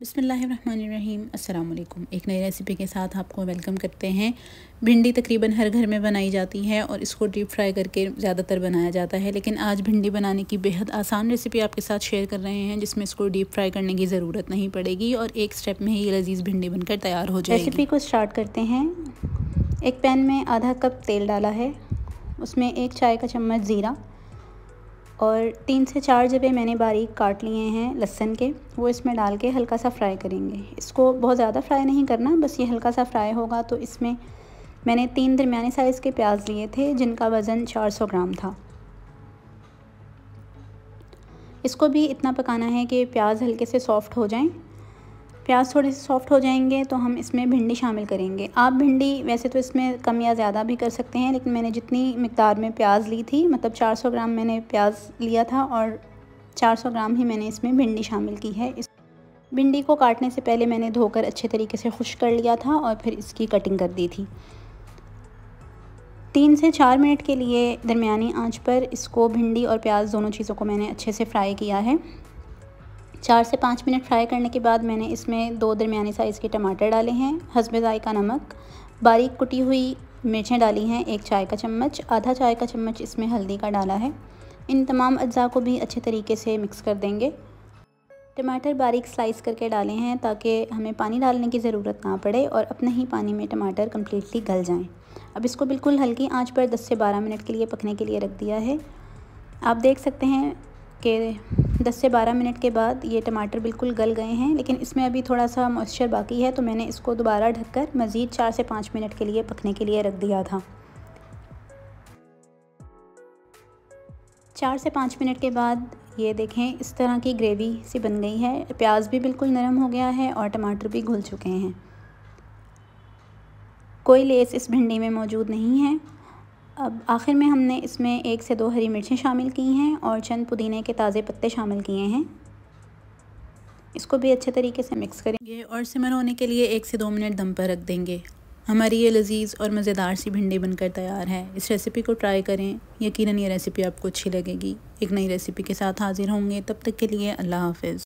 बिस्मिल्लाहिर्रहमानिर्रहीम अस्सलाम वालेकुम। एक नई रेसिपी के साथ आपको वेलकम करते हैं। भिंडी तकरीबन हर घर में बनाई जाती है और इसको डीप फ्राई करके ज़्यादातर बनाया जाता है, लेकिन आज भिंडी बनाने की बेहद आसान रेसिपी आपके साथ शेयर कर रहे हैं जिसमें इसको डीप फ्राई करने की ज़रूरत नहीं पड़ेगी और एक स्टेप में ही ये लजीज़ भिंडी बनकर तैयार हो जाएगी। रेसिपी को स्टार्ट करते हैं। एक पैन में आधा कप तेल डाला है, उसमें 1 चाय का चम्मच ज़ीरा और 3 से 4 जबे मैंने बारीक काट लिए हैं लहसुन के, वो इसमें डाल के हल्का सा फ्राई करेंगे। इसको बहुत ज़्यादा फ्राई नहीं करना, बस ये हल्का सा फ्राई होगा। तो इसमें मैंने 3 दरमियाने साइज़ के प्याज लिए थे जिनका वज़न 400 ग्राम था। इसको भी इतना पकाना है कि प्याज हल्के से सॉफ़्ट हो जाएं। प्याज थोड़े से सॉफ़्ट हो जाएंगे तो हम इसमें भिंडी शामिल करेंगे। आप भिंडी वैसे तो इसमें कम या ज़्यादा भी कर सकते हैं, लेकिन मैंने जितनी मिक़दार में प्याज ली थी, मतलब 400 ग्राम मैंने प्याज लिया था और 400 ग्राम ही मैंने इसमें भिंडी शामिल की है। इस भिंडी को काटने से पहले मैंने धोकर अच्छे तरीके से खुश्क कर लिया था और फिर इसकी कटिंग कर दी थी। 3 से 4 मिनट के लिए दरमियानी आंच पर इसको भिंडी और प्याज दोनों चीज़ों को मैंने अच्छे से फ्राई किया है। 4 से 5 मिनट फ्राई करने के बाद मैंने इसमें 2 दरमियानी साइज़ के टमाटर डाले हैं, हस्बे ज़ायक़ा नमक, बारीक कुटी हुई मिर्चें डाली हैं 1 चाय का चम्मच, आधा चाय का चम्मच इसमें हल्दी का डाला है। इन तमाम अज्जा को भी अच्छे तरीके से मिक्स कर देंगे। टमाटर बारीक स्लाइस करके डाले हैं ताकि हमें पानी डालने की ज़रूरत ना पड़े और अपने ही पानी में टमाटर कम्प्लीटली गल जाएँ। अब इसको बिल्कुल हल्की आंच पर 10 से 12 मिनट के लिए पकने के लिए रख दिया है। आप देख सकते हैं कि 10 से 12 मिनट के बाद ये टमाटर बिल्कुल गल गए हैं, लेकिन इसमें अभी थोड़ा सा मॉइस्चर बाकी है, तो मैंने इसको दोबारा ढककर मज़ीद 4 से 5 मिनट के लिए पकने के लिए रख दिया था। 4 से 5 मिनट के बाद ये देखें इस तरह की ग्रेवी सी बन गई है। प्याज भी बिल्कुल नरम हो गया है और टमाटर भी घुल चुके हैं। कोई लेस इस भिंडी में मौजूद नहीं है। अब आखिर में हमने इसमें 1 से 2 हरी मिर्चें शामिल की हैं और चंद पुदीने के ताज़े पत्ते शामिल किए हैं। इसको भी अच्छे तरीके से मिक्स करेंगे और सिमर होने के लिए 1 से 2 मिनट दम पर रख देंगे। हमारी ये लजीज़ और मज़ेदार सी भिंडी बनकर तैयार है। इस रेसिपी को ट्राई करें, यकीनन ये रेसिपी आपको अच्छी लगेगी। एक नई रेसिपी के साथ हाज़िर होंगे, तब तक के लिए अल्लाह हाफ़िज़।